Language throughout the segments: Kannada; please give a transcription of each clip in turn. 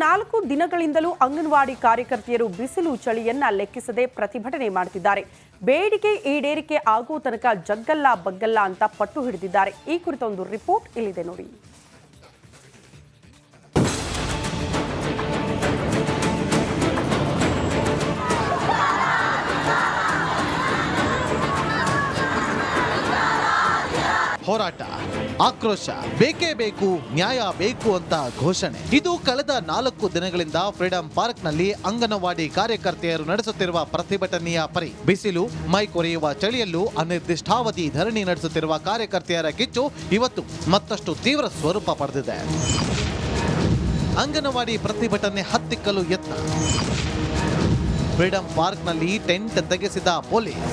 4 ದಿನಗಳಿಂದಲೂ ಅಂಗನವಾಡಿ ಕಾರ್ಯಕರ್ತೆಯರು ಬಿಸಿಲು ಚಳಿಯನ್ನ ಲೆಕ್ಕಿಸದೆ ಪ್ರತಿಭಟನೆ ಮಾಡುತ್ತಿದ್ದಾರೆ. ಬೇಡಿಕೆ ಈಡೇರಿಕೆ ಆಗೋ ತನಕ ಜಗ್ಗಲ್ಲ ಬಗ್ಗಲ್ಲ ಅಂತ ಪಟ್ಟು ಹಿಡಿದಿದ್ದಾರೆ. ಈ ಕುರಿತ ಒಂದು ರಿಪೋರ್ಟ್ ಇಲ್ಲಿದೆ ನೋಡಿ. ಹೋರಾಟ, ಆಕ್ರೋಶ, ಬೇಕೇ ಬೇಕು, ನ್ಯಾಯ ಬೇಕು ಅಂತ ಘೋಷಣೆ. ಇದು ಕಳೆದ 4 ದಿನಗಳಿಂದ ಫ್ರೀಡಂ ಪಾರ್ಕ್ ನಲ್ಲಿ ಅಂಗನವಾಡಿ ಕಾರ್ಯಕರ್ತೆಯರು ನಡೆಸುತ್ತಿರುವ ಪ್ರತಿಭಟನೆಯ ಪರಿ. ಬಿಸಿಲು ಮೈ ಕೊರೆಯುವ ಚಳಿಯಲ್ಲೂ ಅನಿರ್ದಿಷ್ಟಾವಧಿ ಧರಣಿ ನಡೆಸುತ್ತಿರುವ ಕಾರ್ಯಕರ್ತೆಯರ ಕಿಚ್ಚು ಇವತ್ತು ಮತ್ತಷ್ಟು ತೀವ್ರ ಸ್ವರೂಪ ಪಡೆದಿದೆ. ಅಂಗನವಾಡಿ ಪ್ರತಿಭಟನೆ ಹತ್ತಿಕ್ಕಲು ಯತ್ನ. ಫ್ರೀಡಂ ಪಾರ್ಕ್ ನಲ್ಲಿ ಟೆಂಟ್ ತೆಗೆಸಿದ ಪೊಲೀಸ್.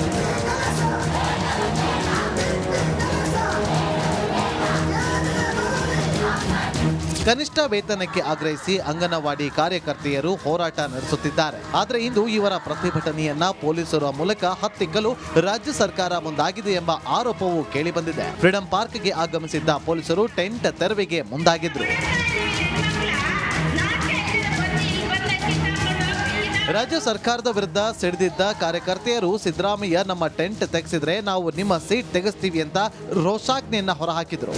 ಕನಿಷ್ಠ ವೇತನಕ್ಕೆ ಆಗ್ರಹಿಸಿ ಅಂಗನವಾಡಿ ಕಾರ್ಯಕರ್ತೆಯರು ಹೋರಾಟ ನಡೆಸುತ್ತಿದ್ದಾರೆ. ಆದರೆ ಇಂದು ಇವರ ಪ್ರತಿಭಟನೆಯನ್ನ ಪೊಲೀಸರ ಮೂಲಕ ಹತ್ತಿಕ್ಕಲು ರಾಜ್ಯ ಸರ್ಕಾರ ಮುಂದಾಗಿದೆ ಎಂಬ ಆರೋಪವೂ ಕೇಳಿಬಂದಿದೆ. ಫ್ರೀಡಂ ಪಾರ್ಕ್ಗೆ ಆಗಮಿಸಿದ್ದ ಪೊಲೀಸರು ಟೆಂಟ್ ತೆರವಿಗೆ ಮುಂದಾಗಿದ್ರು. ರಾಜ್ಯ ಸರ್ಕಾರದ ವಿರುದ್ಧ ಸಿಡಿದಿದ್ದ ಕಾರ್ಯಕರ್ತೆಯರು ಸಿದ್ದರಾಮಯ್ಯ ನಮ್ಮ ಟೆಂಟ್ ತೆಗೆಸಿದ್ರೆ ನಾವು ನಿಮ್ಮ ಸೀಟ್ ತೆಗೆಸ್ತೀವಿ ಅಂತ ರೋಷಾಗ್ನಿಯನ್ನ ಹೊರಹಾಕಿದ್ರು.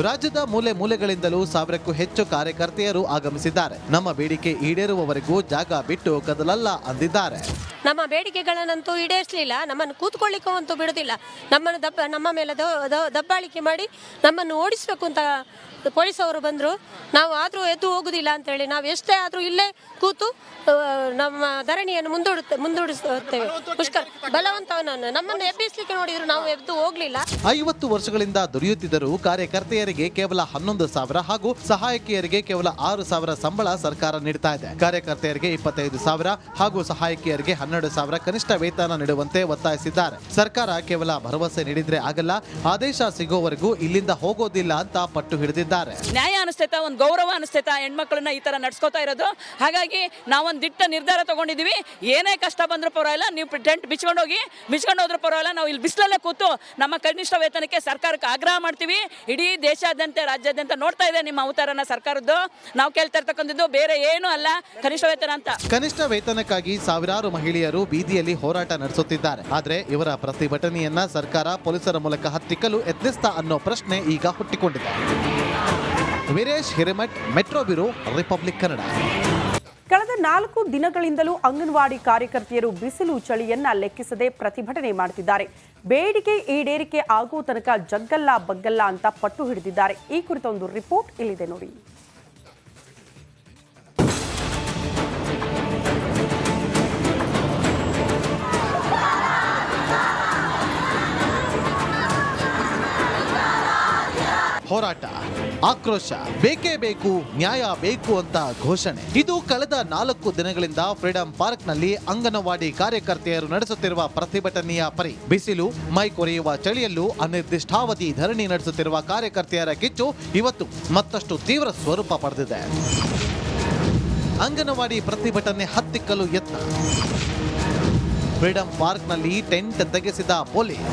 ರಾಜ್ಯದ ಮೂಲೆ ಮೂಲೆಗಳಿಂದಲೂ 1000ಕ್ಕೂ ಹೆಚ್ಚು ಕಾರ್ಯಕರ್ತೆಯರು ಆಗಮಿಸಿದ್ದಾರೆ. ನಮ್ಮ ಬೇಡಿಕೆ ಈಡೇರುವವರೆಗೂ ಜಾಗ ಬಿಟ್ಟು ಕದಲಲ್ಲ ಅಂದಿದ್ದಾರೆ. ನಮ್ಮ ಬೇಡಿಕೆಗಳನ್ನಂತೂ ಈಡೇರಿಸಲಿಲ್ಲ, ನಮ್ಮನ್ನು ಕೂತ್ಕೊಳ್ಳಿಕ್ಕೂ ಅಂತೂ ಬಿಡುವುದಿಲ್ಲ. ನಮ್ಮ ಮೇಲೆ ದಬ್ಬಾಳಿಕೆ ಮಾಡಿ ನಮ್ಮನ್ನು ಓಡಿಸಬೇಕು ಅಂತ ಪೊಲೀಸವರು ಬಂದರು. ನಾವು ಆದರೂ ಎದ್ದು ಹೋಗುದಿಲ್ಲ ಅಂತೇಳಿ ನಾವು ಎಷ್ಟೇ ಆದರೂ ಇಲ್ಲೇ ಕೂತು ನಮ್ಮ ಧರಣಿಯನ್ನು ಮುಂದೂಡಿಸುತ್ತೇವೆ. ಪುಷ್ಕರ್ ಬಲವಂತವನನ್ನು ನಮ್ಮನ್ನು ಎಬ್ಬಿಸಲಿಕ್ಕೆ ನೋಡಿದ್ರು ನಾವು ಎದ್ದು ಹೋಗ್ಲಿಲ್ಲ. 50 ವರ್ಷಗಳಿಂದ ದುಡಿಯುತ್ತಿದ್ದರೂ ಕಾರ್ಯಕರ್ತೆಯರಿಗೆ ಕೇವಲ 11,000 ಹಾಗೂ ಸಹಾಯಕಿಯರಿಗೆ ಕೇವಲ 6,000 ಸಂಬಳ ಸರ್ಕಾರ ನೀಡ್ತಾ ಇದೆ. ಕಾರ್ಯಕರ್ತೆಯರಿಗೆ 25,000 ಹಾಗೂ ಸಹಾಯಕಿಯರಿಗೆ 12,000 ಕನಿಷ್ಠ ವೇತನ ನೀಡುವಂತೆ ಒತ್ತಾಯಿಸಿದ್ದಾರೆ. ಸರ್ಕಾರ ಕೇವಲ ಭರವಸೆ ನೀಡಿದ್ರೆ ಆಗಲ್ಲ, ಆದೇಶ ಸಿಗೋವರೆಗೂ ಇಲ್ಲಿಂದ ಹೋಗೋದಿಲ್ಲ ಅಂತ ಪಟ್ಟು ಹಿಡಿದಿದ್ದಾರೆ. ನ್ಯಾಯ ಅನಿಸ್ತೈತ, ಒಂದು ಗೌರವ ಅನಿಸ್ತೈತ ಹೆಣ್ಮಕ್ಳನ್ನ ಈ ತರ ನಡ್ಸ್ಕೊತಾ ಇರೋದು. ಹಾಗಾಗಿ ನಾವೊಂದು ದಿಟ್ಟ ನಿರ್ಧಾರ ತಗೊಂಡಿದೀವಿ. ಏನೇ ಕಷ್ಟ ಬಂದ್ರೂ ಪರವಾಗಿಲ್ಲ, ನೀವು ಟೆಂಟ್ ಬಿಚ್ಕೊಂಡು ಹೋದ್ರೂ ಪರವಾಗಿಲ್ಲ, ನಾವು ಇಲ್ಲಿ ಬಿಸಿಲಲ್ಲೇ ಕೂತು ನಮ್ಮ ಕನಿಷ್ಠ ವೇತನಕ್ಕೆ ಸರ್ಕಾರಕ್ಕೆ ಆಗ್ರಹ ಮಾಡ್ತೀವಿ. ಇಡೀ ದೇಶಾದ್ಯಂತ ರಾಜ್ಯಾದ್ಯಂತ ನೋಡ್ತಾ ಇದೆ ನಿಮ್ಮ ಅವತಾರನ ಸರ್ಕಾರದ್ದು. ನಾವು ಕೇಳ್ತಾ ಇರ್ತಕ್ಕಂಥದ್ದು ಬೇರೆ ಏನೂ ಅಲ್ಲ, ಕನಿಷ್ಠ ವೇತನ ಅಂತ. ಕನಿಷ್ಠ ವೇತನಕ್ಕಾಗಿ ಸಾವಿರಾರು ಮಹಿಳೆಯರು ಬೀದಿಯಲ್ಲಿ ಹೋರಾಟ ನಡೆಸುತ್ತಿದ್ದಾರೆ. ಆದ್ರೆ ಇವರ ಪ್ರತಿಭಟನೆಯನ್ನ ಸರ್ಕಾರ ಪೊಲೀಸರ ಮೂಲಕ ಹತ್ತಿಕ್ಕಲು ಯತ್ನಿಸ್ತಾ ಅನ್ನೋ ಪ್ರಶ್ನೆ ಈಗ ಹುಟ್ಟಿಕೊಂಡಿದೆ. Veeresh Hiremath, metro bureau, republic Kannada. ಕಳೆದ 4 ದಿನಗಳಿಂದಲೂ ಅಂಗನವಾಡಿ ಕಾರ್ಯಕರ್ತೆಯರು ಬಿಸಿಲು ಚಳಿಯನ್ನ ಲೆಕ್ಕಿಸದೆ ಪ್ರತಿಭಟನೆ ಮಾಡುತ್ತಿದ್ದಾರೆ. ಬೇಡಿಕೆ ಈಡೇರಿಕೆ ಆಗೋ ತನಕ ಜಗ್ಗಲ್ಲ ಬಗ್ಗಲ್ಲ ಅಂತ ಪಟ್ಟು ಹಿಡಿದಿದ್ದಾರೆ. ಈ ಕುರಿತ ಒಂದು ರಿಪೋರ್ಟ್ ಇಲ್ಲಿದೆ ನೋಡಿ. ಹೋರಾಟ, ಆಕ್ರೋಶ, ಬೇಕೇ ಬೇಕು, ನ್ಯಾಯ ಬೇಕು ಅಂತ ಘೋಷಣೆ. ಇದು ಕಳೆದ 4 ದಿನಗಳಿಂದ ಫ್ರೀಡಂ ಪಾರ್ಕ್ ನಲ್ಲಿ ಅಂಗನವಾಡಿ ಕಾರ್ಯಕರ್ತೆಯರು ನಡೆಸುತ್ತಿರುವ ಪ್ರತಿಭಟನೆಯ ಪರಿ. ಬಿಸಿಲು ಮೈ ಕೊರೆಯುವ ಚಳಿಯಲ್ಲೂ ಅನಿರ್ದಿಷ್ಟಾವಧಿ ಧರಣಿ ನಡೆಸುತ್ತಿರುವ ಕಾರ್ಯಕರ್ತೆಯರ ಕಿಚ್ಚು ಇವತ್ತು ಮತ್ತಷ್ಟು ತೀವ್ರ ಸ್ವರೂಪ ಪಡೆದಿದೆ. ಅಂಗನವಾಡಿ ಪ್ರತಿಭಟನೆ ಹತ್ತಿಕ್ಕಲು ಯತ್ನ. ಫ್ರೀಡಂ ಪಾರ್ಕ್ ನಲ್ಲಿ ಟೆಂಟ್ ತೆಗೆಸಿದ ಪೊಲೀಸ್.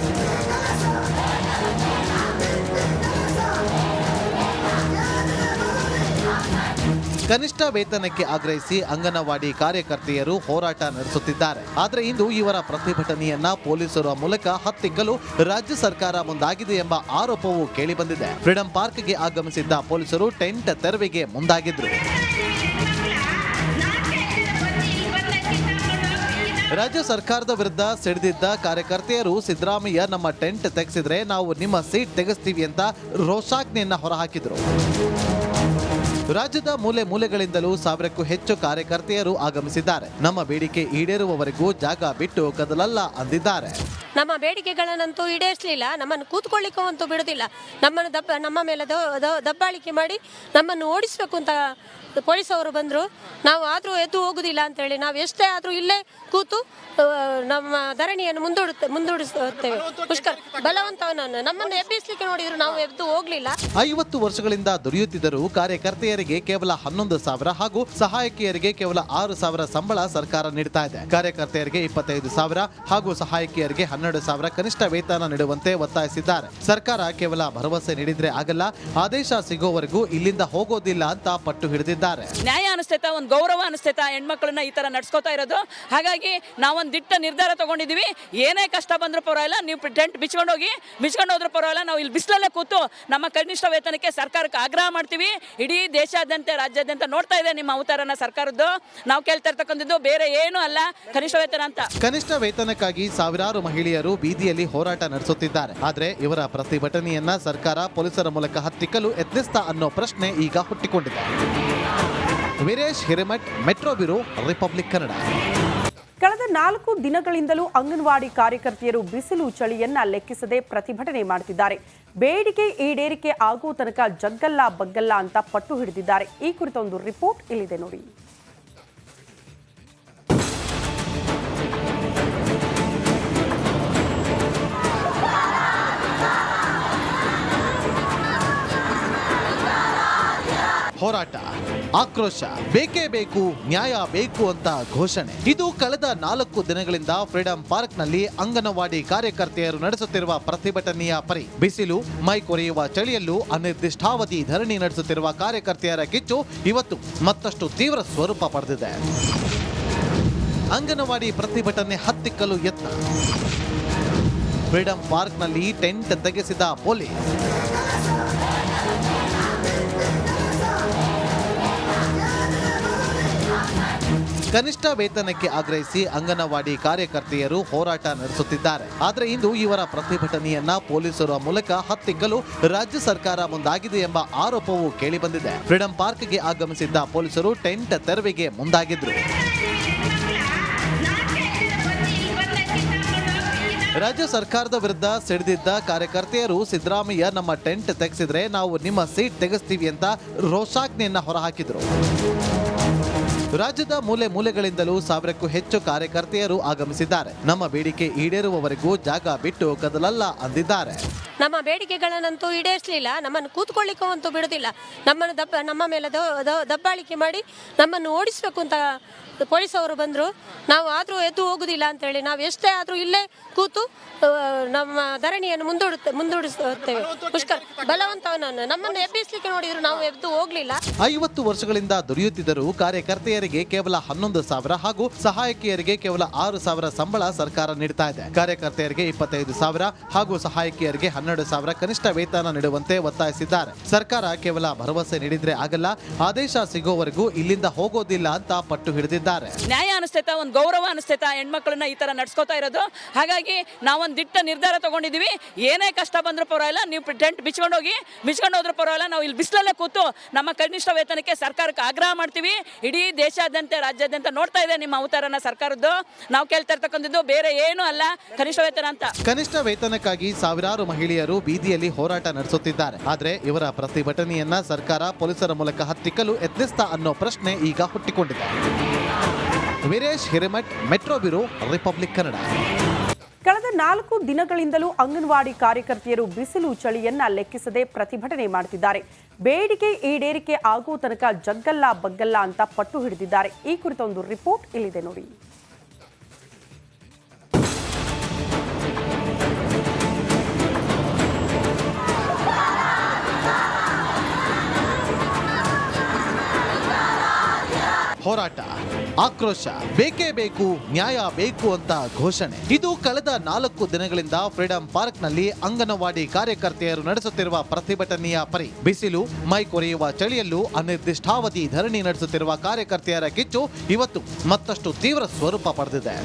ಕನಿಷ್ಠ ವೇತನಕ್ಕೆ ಆಗ್ರಹಿಸಿ ಅಂಗನವಾಡಿ ಕಾರ್ಯಕರ್ತೆಯರು ಹೋರಾಟ ನಡೆಸುತ್ತಿದ್ದಾರೆ. ಆದರೆ ಇಂದು ಇವರ ಪ್ರತಿಭಟನೆಯನ್ನ ಪೊಲೀಸರ ಮೂಲಕ ಹತ್ತಿಕ್ಕಲು ರಾಜ್ಯ ಸರ್ಕಾರ ಮುಂದಾಗಿದೆ ಎಂಬ ಆರೋಪವೂ ಕೇಳಿಬಂದಿದೆ. ಫ್ರೀಡಂ ಪಾರ್ಕ್ಗೆ ಆಗಮಿಸಿದ್ದ ಪೊಲೀಸರು ಟೆಂಟ್ ತೆರವಿಗೆ ಮುಂದಾಗಿದ್ರು. ರಾಜ್ಯ ಸರ್ಕಾರದ ವಿರುದ್ಧ ಸಿಡಿದಿದ್ದ ಕಾರ್ಯಕರ್ತೆಯರು ಸಿದ್ದರಾಮಯ್ಯ ನಮ್ಮ ಟೆಂಟ್ ತೆಗೆಸಿದ್ರೆ ನಾವು ನಿಮ್ಮ ಸೀಟ್ ತೆಗೆಸ್ತೀವಿ ಅಂತ ರೋಷಾಗ್ನಿಯನ್ನ ಹೊರಹಾಕಿದ್ರು. ರಾಜ್ಯದ ಮೂಲೆ ಮೂಲೆಗಳಿಂದಲೂ 1000ಕ್ಕೂ ಹೆಚ್ಚು ಕಾರ್ಯಕರ್ತೆಯರು ಆಗಮಿಸಿದ್ದಾರೆ. ನಮ್ಮ ಬೇಡಿಕೆ ಈಡೇರುವವರೆಗೂ ಜಾಗ ಬಿಟ್ಟು ಕದಲಲ್ಲ ಅಂದಿದ್ದಾರೆ. ನಮ್ಮ ಬೇಡಿಕೆಗಳನ್ನಂತೂ ಈಡೇರಿಸಲಿಲ್ಲ, ನಮ್ಮನ್ನು ಕೂತ್ಕೊಳ್ಳಿಕ್ಕೂ ಅಂತೂ ಬಿಡುವುದಿಲ್ಲ. ನಮ್ಮ ಮೇಲೆ ದಬ್ಬಾಳಿಕೆ ಮಾಡಿ ನಮ್ಮನ್ನು ಓಡಿಸಬೇಕು ಅಂತ ಪೊಲೀಸವರು ಬಂದರು. ನಾವು ಆದರೂ ಎದ್ದು ಹೋಗುದಿಲ್ಲ ಅಂತೇಳಿ ನಾವು ಎಷ್ಟೇ ಆದರೂ ಇಲ್ಲೇ ಕೂತು ನಮ್ಮ ಧರಣಿಯನ್ನು ಮುಂದೂಡಿಸುತ್ತೇವೆ. ಪುಷ್ಕರ್ ಬಲವಂತವನನ್ನು ನಮ್ಮನ್ನು ಎಬ್ಬಿಸಲಿಕ್ಕೆ ನೋಡಿದ್ರು ನಾವು ಎದ್ದು ಹೋಗ್ಲಿಲ್ಲ. 50 ವರ್ಷಗಳಿಂದ ದುಡಿಯುತ್ತಿದ್ದರೂ ಕಾರ್ಯಕರ್ತೆಯರಿಗೆ ಕಾರ್ಯಕರ್ತೆಯರಿಗೆ ಕೇವಲ 11,000 ಹಾಗೂ ಸಹಾಯಕಿಯರಿಗೆ ಕೇವಲ 6,000 ಸಂಬಳ ಸರ್ಕಾರ ನೀಡ್ತಾ ಇದೆ. ಕಾರ್ಯಕರ್ತೆಯರಿಗೆ 25,000 ಹಾಗೂ ಸಹಾಯಕಿಯರಿಗೆ 12,000 ಕನಿಷ್ಠ ವೇತನ ನೀಡುವಂತೆ ಒತ್ತಾಯಿಸಿದ್ದಾರೆ. ಸರ್ಕಾರ ಕೇವಲ ಭರವಸೆ ನೀಡಿದ್ರೆ ಆಗಲ್ಲ, ಆದೇಶ ಸಿಗೋವರೆಗೂ ಇಲ್ಲಿಂದ ಹೋಗೋದಿಲ್ಲ ಅಂತ ಪಟ್ಟು ಹಿಡಿದಿದ್ದಾರೆ. ನ್ಯಾಯ ಅನಿಸ್ತೈತಾ, ಒಂದು ಗೌರವ ಅನಿಸ್ತೈತಾ ಹೆಣ್ಮಕ್ಳನ್ನ ಈ ತರ ನಡ್ಸ್ಕೊತಾ ಇರೋದು. ಹಾಗಾಗಿ ನಾವೊಂದು ದಿಟ್ಟ ನಿರ್ಧಾರ ತಗೊಂಡಿದೀವಿ. ಏನೇ ಕಷ್ಟ ಬಂದ್ರೂ ಪರವಾಗಿಲ್ಲ, ನೀವು ಟೆಂಟ್ ಬಿಚ್ಕೊಂಡು ಹೋದ್ರೂ ಪರವಾಗಿಲ್ಲ, ನಾವು ಇಲ್ಲಿ ಬಿಸಿಲಲ್ಲೇ ಕೂತು ನಮ್ಮ ಕನಿಷ್ಠ ವೇತನಕ್ಕೆ ಸರ್ಕಾರಕ್ಕೆ ಆಗ್ರಹ ಮಾಡ್ತೀವಿ. ಇಡೀ ದೇಶಾದ್ಯಂತ ರಾಜ್ಯಾದ್ಯಂತ ನೋಡ್ತಾ ಇದೆ ನಿಮ್ಮ ಅವತಾರನ ಸರ್ಕಾರದ್ದು. ನಾವು ಕೇಳ್ತಾ ಇರ್ತಕ್ಕಂಥದ್ದು ಬೇರೆ ಏನು ಅಲ್ಲ, ಕನಿಷ್ಠ ವೇತನ ಅಂತ. ಕನಿಷ್ಠ ವೇತನಕ್ಕಾಗಿ ಸಾವಿರಾರು ಮಹಿಳೆಯರು ಬೀದಿಯಲ್ಲಿ ಹೋರಾಟ ನಡೆಸುತ್ತಿದ್ದಾರೆ. ಆದ್ರೆ ಇವರ ಪ್ರತಿಭಟನೆಯನ್ನ ಸರ್ಕಾರ ಪೊಲೀಸರ ಮೂಲಕ ಹತ್ತಿಕ್ಕಲು ಯತ್ನಿಸ್ತಾ ಅನ್ನೋ ಪ್ರಶ್ನೆ ಈಗ ಹುಟ್ಟಿಕೊಂಡಿದೆ. Veeresh Hiremath, metro bureau, republic Kannada. ಕಳೆದ 4 ದಿನಗಳಿಂದಲೂ ಅಂಗನವಾಡಿ ಕಾರ್ಯಕರ್ತೆಯರು ಬಿಸಿಲು ಚಳಿಯನ್ನ ಲೆಕ್ಕಿಸದೆ ಪ್ರತಿಭಟನೆ ಮಾಡುತ್ತಿದ್ದಾರೆ. ಬೇಡಿಕೆ ಈಡೇರಿಕೆ ಆಗೋ ತನಕ ಜಗ್ಗಲ್ಲ ಬಗ್ಗಲ್ಲ ಅಂತ ಪಟ್ಟು ಹಿಡಿದಿದ್ದಾರೆ. ಈ ಕುರಿತ ಒಂದು ರಿಪೋರ್ಟ್ ಇಲ್ಲಿದೆ ನೋಡಿ. ಹೋರಾಟ, ಆಕ್ರೋಶ, ಬೇಕೇ ಬೇಕು, ನ್ಯಾಯ ಬೇಕು ಅಂತ ಘೋಷಣೆ. ಇದು ಕಳೆದ 4 ದಿನಗಳಿಂದ ಫ್ರೀಡಂ ಪಾರ್ಕ್ ನಲ್ಲಿ ಅಂಗನವಾಡಿ ಕಾರ್ಯಕರ್ತೆಯರು ನಡೆಸುತ್ತಿರುವ ಪ್ರತಿಭಟನೆಯ ಪರಿ. ಬಿಸಿಲು, ಮೈ ಕೊರೆಯುವ ಚಳಿಯಲ್ಲೂ ಅನಿರ್ದಿಷ್ಟಾವಧಿ ಧರಣಿ ನಡೆಸುತ್ತಿರುವ ಕಾರ್ಯಕರ್ತೆಯರ ಕಿಚ್ಚು ಇವತ್ತು ಮತ್ತಷ್ಟು ತೀವ್ರ ಸ್ವರೂಪ ಪಡೆದಿದೆ. ಅಂಗನವಾಡಿ ಪ್ರತಿಭಟನೆ ಹತ್ತಿಕ್ಕಲು ಯತ್ನ. ಫ್ರೀಡಂ ಪಾರ್ಕ್ ನಲ್ಲಿ ಟೆಂಟ್ ತೆಗೆಸಿದ ಪೊಲೀಸ್. ಕನಿಷ್ಠ ವೇತನಕ್ಕೆ ಆಗ್ರಹಿಸಿ ಅಂಗನವಾಡಿ ಕಾರ್ಯಕರ್ತೆಯರು ಹೋರಾಟ ನಡೆಸುತ್ತಿದ್ದಾರೆ. ಆದರೆ ಇಂದು ಇವರ ಪ್ರತಿಭಟನೆಯನ್ನ ಪೊಲೀಸರ ಮೂಲಕ ಹತ್ತಿಕ್ಕಲು ರಾಜ್ಯ ಸರ್ಕಾರ ಮುಂದಾಗಿದೆ ಎಂಬ ಆರೋಪವು ಕೇಳಿಬಂದಿದೆ. ಫ್ರೀಡಂ ಪಾರ್ಕ್ಗೆ ಆಗಮಿಸಿದ್ದ ಪೊಲೀಸರು ಟೆಂಟ್ ತೆರವಿಗೆ ಮುಂದಾಗಿದ್ರು. ರಾಜ್ಯ ಸರ್ಕಾರದ ವಿರುದ್ಧ ಸಿಡಿದಿದ್ದ ಕಾರ್ಯಕರ್ತೆಯರು ಸಿದ್ದರಾಮಯ್ಯ ನಮ್ಮ ಟೆಂಟ್ ತೆಗೆಸಿದ್ರೆ ನಾವು ನಿಮ್ಮ ಸೀಟ್ ತೆಗೆಸ್ತೀವಿ ಅಂತ ರೋಷಾಗ್ನಿಯನ್ನ ಹೊರಹಾಕಿದ್ರು. ರಾಜ್ಯದ ಮೂಲೆ ಮೂಲೆಗಳಿಂದಲೂ 1000ಕ್ಕೂ ಹೆಚ್ಚು ಕಾರ್ಯಕರ್ತೆಯರು ಆಗಮಿಸಿದ್ದಾರೆ. ನಮ್ಮ ಬೇಡಿಕೆ ಈಡೇರುವವರೆಗೂ ಜಾಗ ಬಿಟ್ಟು ಕದಲಲ್ಲ ಅಂದಿದ್ದಾರೆ. ನಮ್ಮ ಬೇಡಿಕೆಗಳನ್ನಂತೂ ಈಡೇರಿಸಲಿಲ್ಲ, ನಮ್ಮನ್ನು ಕೂತ್ಕೊಳ್ಳಿಕ್ಕೂ ಅಂತೂ ಬಿಡೋದಿಲ್ಲ. ನಮ್ಮ ಮೇಲೆ ದಬ್ಬಾಳಿಕೆ ಮಾಡಿ ನಮ್ಮನ್ನು ಓಡಿಸಬೇಕು ಅಂತ ಪೊಲೀಸವರು ಬಂದರು. ನಾವು ಆದರೂ ಎದ್ದು ಹೋಗುದಿಲ್ಲ ಅಂತೇಳಿ ನಾವು ಎಷ್ಟೇ ಆದರೂ ಇಲ್ಲೇ ಕೂತು ನಮ್ಮ ಧರಣಿಯನ್ನು ಮುಂದೂಡಿಸುತ್ತೇವೆ. ಪುಷ್ಕರ್ ಬಲವಂತವನನ್ನು ನಮ್ಮನ್ನು ಎಬ್ಬಿಸಲಿಕ್ಕೆ ನೋಡಿದ್ರು ನಾವು ಎದ್ದು ಹೋಗ್ಲಿಲ್ಲ. 50 ವರ್ಷಗಳಿಂದ ದುಡಿಯುತ್ತಿದ್ದರೂ ಕಾರ್ಯಕರ್ತೆಯರಿಗೆ ಕೇವಲ 11,000 ಹಾಗೂ ಸಹಾಯಕಿಯರಿಗೆ ಕೇವಲ 6,000 ಸಂಬಳ ಸರ್ಕಾರ ನೀಡ್ತಾ ಇದೆ. ಕಾರ್ಯಕರ್ತೆಯರಿಗೆ 25,000 ಹಾಗೂ ಸಹಾಯಕಿಯರಿಗೆ 12,000 ಕನಿಷ್ಠ ವೇತನ ನೀಡುವಂತೆ ಒತ್ತಾಯಿಸಿದ್ದಾರೆ. ಸರ್ಕಾರ ಕೇವಲ ಭರವಸೆ ನೀಡಿದ್ರೆ ಆಗಲ್ಲ, ಆದೇಶ ಸಿಗೋವರೆಗೂ ಇಲ್ಲಿಂದ ಹೋಗೋದಿಲ್ಲ ಅಂತ ಪಟ್ಟು ಹಿಡಿದಿದ್ದಾರೆ. ನ್ಯಾಯ ಅನಿಸ್ತೈತಾ, ಒಂದು ಗೌರವ ಅನಿಸ್ತೈತಾ ಹೆಣ್ಮಕ್ಳನ್ನ ಈ ತರ ನಡ್ಸ್ಕೊತಾ ಇರೋದು. ಹಾಗಾಗಿ ನಾವೊಂದು ದಿಟ್ಟ ನಿರ್ಧಾರ ತಗೊಂಡಿದೀವಿ. ಏನೇ ಕಷ್ಟ ಬಂದ್ರೂ ಪರವಾಗಿಲ್ಲ, ನೀವು ಟೆಂಟ್ ಬಿಚ್ಕೊಂಡು ಹೋದ್ರೂ ಪರವಾಗಿಲ್ಲ, ನಾವು ಇಲ್ಲಿ ಬಿಸಿಲಲ್ಲೇ ಕೂತು ನಮ್ಮ ಕನಿಷ್ಠ ವೇತನಕ್ಕೆ ಸರ್ಕಾರಕ್ಕೆ ಆಗ್ರಹ ಮಾಡ್ತೀವಿ. ಇಡೀ ದೇಶಾದ್ಯಂತ ರಾಜ್ಯಾದ್ಯಂತ ನೋಡ್ತಾ ಇದೆ ನಿಮ್ಮ ಅವತಾರನ ಸರ್ಕಾರದ್ದು. ನಾವು ಕೇಳ್ತಾ ಇರ್ತಕ್ಕಂಥದ್ದು ಬೇರೆ ಏನು ಅಲ್ಲ, ಕನಿಷ್ಠ ವೇತನ ಅಂತ. ಕನಿಷ್ಠ ವೇತನಕ್ಕಾಗಿ ಸಾವಿರಾರು ಮಹಿಳೆಯರು ಬೀದಿಯಲ್ಲಿ ಹೋರಾಟ ನಡೆಸುತ್ತಿದ್ದಾರೆ. ಆದ್ರೆ ಇವರ ಪ್ರತಿಭಟನೆಯನ್ನ ಸರ್ಕಾರ ಪೊಲೀಸರ ಮೂಲಕ ಹತ್ತಿಕ್ಕಲು ಯತ್ನಿಸ್ತಾ ಅನ್ನೋ ಪ್ರಶ್ನೆ ಈಗ ಹುಟ್ಟಿಕೊಂಡಿದೆ. Veeresh Hiremath, metro bureau, republic Kannada. ಕಳೆದ 4 ದಿನಗಳಿಂದಲೂ ಅಂಗನವಾಡಿ ಕಾರ್ಯಕರ್ತೆಯರು ಬಿಸಿಲು ಚಳಿಯನ್ನ ಲೆಕ್ಕಿಸದೆ ಪ್ರತಿಭಟನೆ ಮಾಡುತ್ತಿದ್ದಾರೆ. ಬೇಡಿಕೆ ಈಡೇರಿಕೆ ಆಗೋ ತನಕ ಜಗ್ಗಲ್ಲ ಬಗ್ಗಲ್ಲ ಅಂತ ಪಟ್ಟು ಹಿಡಿದಿದ್ದಾರೆ. ಈ ಕುರಿತ ಒಂದು ರಿಪೋರ್ಟ್ ಇಲ್ಲಿದೆ ನೋಡಿ. ಹೋರಾಟ, ಆಕ್ರೋಶ, ಬೇಕೇ ಬೇಕು, ನ್ಯಾಯ ಬೇಕು ಅಂತ ಘೋಷಣೆ. ಇದು ಕಳೆದ 4 ದಿನಗಳಿಂದ ಫ್ರೀಡಂ ಪಾರ್ಕ್ ನಲ್ಲಿ ಅಂಗನವಾಡಿ ಕಾರ್ಯಕರ್ತೆಯರು ನಡೆಸುತ್ತಿರುವ ಪ್ರತಿಭಟನೆಯ ಪರಿ. ಬಿಸಿಲು, ಮೈ ಕೊರೆಯುವ ಚಳಿಯಲ್ಲೂ ಅನಿರ್ದಿಷ್ಟಾವಧಿ ಧರಣಿ ನಡೆಸುತ್ತಿರುವ ಕಾರ್ಯಕರ್ತೆಯರ ಕಿಚ್ಚು ಇವತ್ತು ಮತ್ತಷ್ಟು ತೀವ್ರ ಸ್ವರೂಪ ಪಡೆದಿದೆ.